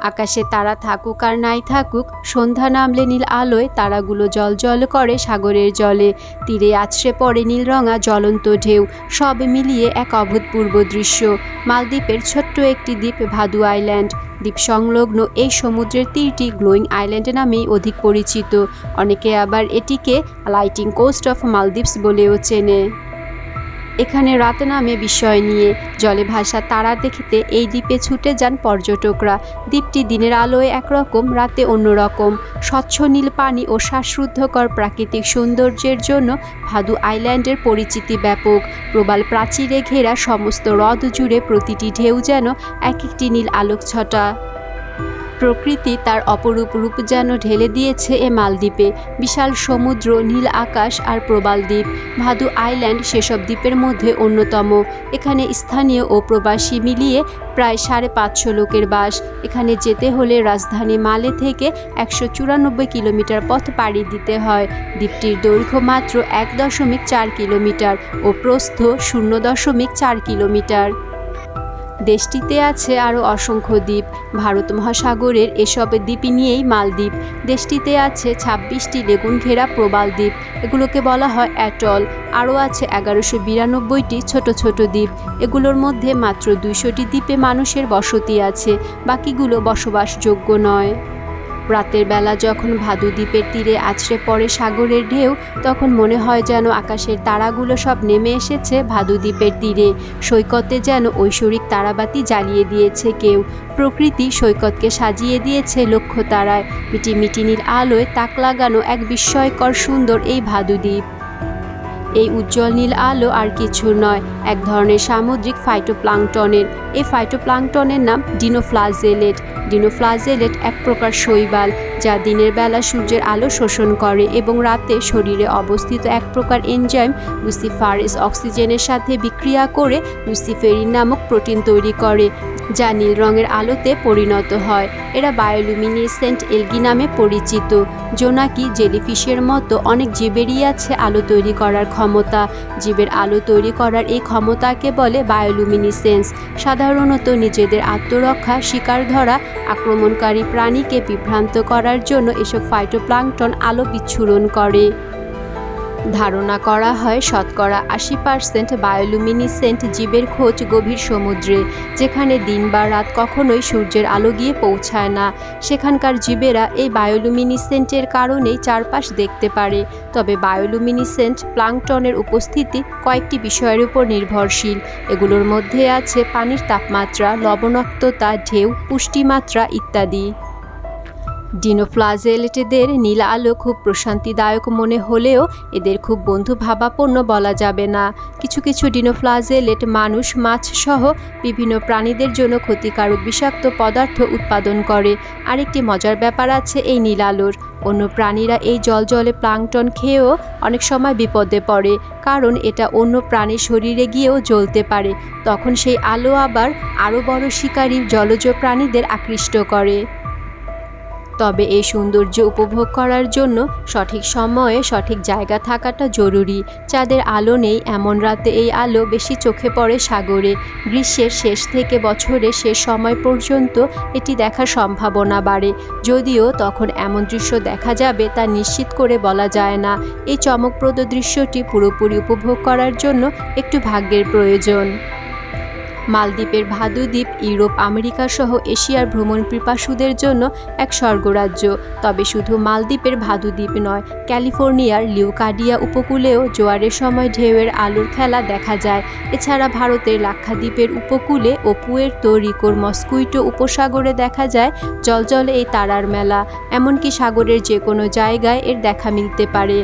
আকাশে তারা থাকুক আর নাই থাকুক, সন্ধ্যা নামলে নীল আলোয় তারাগুলো জ্বলজ্বল করে সাগরের জলে। তীরে আছড়ে পড়ে নীলরঙা জ্বলন্ত ঢেউ। সব মিলিয়ে এক অভূতপূর্ব দৃশ্য। মালদ্বীপের ছোট্ট একটি দ্বীপ ভাদু আইল্যান্ড। দ্বীপ সংলগ্ন এই সমুদ্রের তীরটি গ্লোয়িং আইল্যান্ড নামেই অধিক পরিচিত। অনেকে আবার এটিকে লাইটিং কোস্ট অফ মালদ্বীপস বলেও চেনে। এখানে রাত নামে বিস্ময় নিয়ে জলে ভাসা তারা দেখতে এই দ্বীপে ছুটে যান পর্যটকরা। দ্বীপটি দিনের আলোয় একরকম, রাতে অন্যরকম। স্বচ্ছ নীল পানি ও শ্বাসরুদ্ধকর প্রাকৃতিক সৌন্দর্যের জন্য ভাদু আইল্যান্ডের পরিচিতি ব্যাপক। প্রবাল প্রাচীরে ঘেরা সমস্ত হ্রদ জুড়ে প্রতিটি ঢেউ যেন এক একটি নীল আলোকছটা। প্রকৃতি তার অপরূপ রূপ যেন ঢেলে দিয়েছে এ মালদ্বীপে। বিশাল সমুদ্র, নীল আকাশ আর প্রবাল দ্বীপ। ভাদু আইল্যান্ড সেসব দ্বীপের মধ্যে অন্যতম। এখানে স্থানীয় ও প্রবাসী মিলিয়ে প্রায় 550 লোকের বাস। এখানে যেতে হলে রাজধানী মালে থেকে 194 কিলোমিটার পথ পাড়ি দিতে হয়। দ্বীপটির দৈর্ঘ্য মাত্র 1.4 কিলোমিটার ও প্রস্থ 0.4 কিলোমিটার। দেশটিতে আছে আরও অসংখ্য দ্বীপ। ভারত মহাসাগরের এসব দ্বীপ নিয়েই মালদ্বীপ। দেশটিতে আছে 26টি লেগুন ঘেরা প্রবাল দ্বীপ, এগুলোকে বলা হয় অ্যাটল। আরও আছে 1192টি ছোট ছোট দ্বীপ। এগুলোর মধ্যে মাত্র 200টি দ্বীপে মানুষের বসতি আছে, বাকিগুলো বসবাসযোগ্য নয়। রাতের বেলা যখন ভাদু দ্বীপের তীরে আছড়ে পড়ে সাগরের ঢেউ, তখন মনে হয় যেন আকাশের তারাগুলো সব নেমে এসেছে ভাদু দ্বীপের তীরে। সৈকতে যেন ঐশ্বরিক তারাবাতি জ্বালিয়ে দিয়েছে কেউ। প্রকৃতি সৈকতকে সাজিয়ে দিয়েছে লক্ষ তারায়। মিটিমিটি নীল আলোয় তাক লাগানো এক বিস্ময়কর সুন্দর এই ভাদু দ্বীপ। এই উজ্জ্বল নীল আলো আর কিছু নয়, এক ধরনের সামুদ্রিক ফাইটোপ্লাঙ্কটনের। এই ফাইটোপ্লাঙ্কটনের নাম ডিনোফ্লাজেলেট। ডিনোফ্লাজেলেট এক প্রকার শৈবাল, যা দিনের বেলা সূর্যের আলো শোষণ করে এবং রাতে শরীরে অবস্থিত এক প্রকার এনজাইম লুসিফারেস অক্সিজেনের সাথে বিক্রিয়া করে লুসিফেরিন নামক প্রোটিন তৈরি করে, যা নীল রঙের আলোতে পরিণত হয়। এরা বায়োলুমিনেসেন্ট এলগি নামে পরিচিত। জোনাকি, জেলিফিশের মতো অনেক জীবেরই আছে আলো তৈরি করার ক্ষমতা। জীবের আলো তৈরি করার এই ক্ষমতাকে বলে বায়োলুমিনেসেন্স। সাধারণত নিজেদের আত্মরক্ষা, শিকার ধরা, আক্রমণকারী প্রাণীকে বিভ্রান্ত করার জন্য এসব ফাইটোপ্লাঙ্কটন আলো বিচ্ছুরণ করে। ধারণা করা হয় 80% বায়োলুমিনেসেন্ট জীবের খোঁজ গভীর সমুদ্রে, যেখানে দিন বা রাত কখনোই সূর্যের আলো গিয়ে পৌঁছায় না। সেখানকার জীবেরা এই বায়োলুমিনেসেন্টের কারণেই চারপাশ দেখতে পারে। তবে বায়োলুমিনেসেন্ট প্লাঙ্কটনের উপস্থিতি কয়েকটি বিষয়ের উপর নির্ভরশীল। এগুলোর মধ্যে আছে পানির তাপমাত্রা, লবণাক্ততা, ঢেউ, পুষ্টিমাত্রা ইত্যাদি। ডিনোফ্লাজেলেটদের নীল আলো খুব প্রশান্তিদায়ক মনে হলেও এদের খুব বন্ধুভাবাপন্ন বলা যাবে না। কিছু কিছু ডিনোফ্লাজেলেট মানুষ, মাছ সহ বিভিন্ন প্রাণীদের জন্য ক্ষতিকারক বিষাক্ত পদার্থ উৎপাদন করে। আরেকটি মজার ব্যাপার আছে এই নীল আলোর। অন্য প্রাণীরা এই জলজলে প্লাঙ্কটন খেয়েও অনেক সময় বিপদে পড়ে, কারণ এটা অন্য প্রাণীর শরীরে গিয়েও জ্বলতে পারে। তখন সেই আলো আবার আরও বড় শিকারী জলজ প্রাণীদের আকৃষ্ট করে। তবে এই সৌন্দর্য উপভোগ করার জন্য সঠিক সময়ে সঠিক জায়গা থাকাটা জরুরি। চাঁদের আলো নেই এমন রাতে এই আলো বেশি চোখে পড়ে সাগরে। গ্রীষ্মের শেষ থেকে বছরের শেষ সময় পর্যন্ত এটি দেখার সম্ভাবনা বাড়ে, যদিও তখন এমন দৃশ্য দেখা যাবে তা নিশ্চিত করে বলা যায় না। এই চমকপ্রদ দৃশ্যটি পুরোপুরি উপভোগ করার জন্য একটু ভাগ্যের প্রয়োজন। মালদ্বীপের ভাদু দ্বীপ ইউরোপ, আমেরিকা সহ এশিয়ার ভ্রমণ পিপাসুদের জন্য এক স্বর্গরাজ্য। তবে শুধু মালদ্বীপের ভাদু দ্বীপ নয়, ক্যালিফোর্নিয়ার লিউকাডিয়া উপকূলেও জোয়ারের সময় ঢেউয়ের আলোর খেলা দেখা যায়। এছাড়া ভারতের লাক্ষাদ্বীপের উপকূলে ও পুয়ের্তো রিকোর মস্কুইটো উপসাগরে দেখা যায় জলজলে এই তারার মেলা। এমনকি সাগরের যে কোনো জায়গায় এর দেখা মিলতে পারে।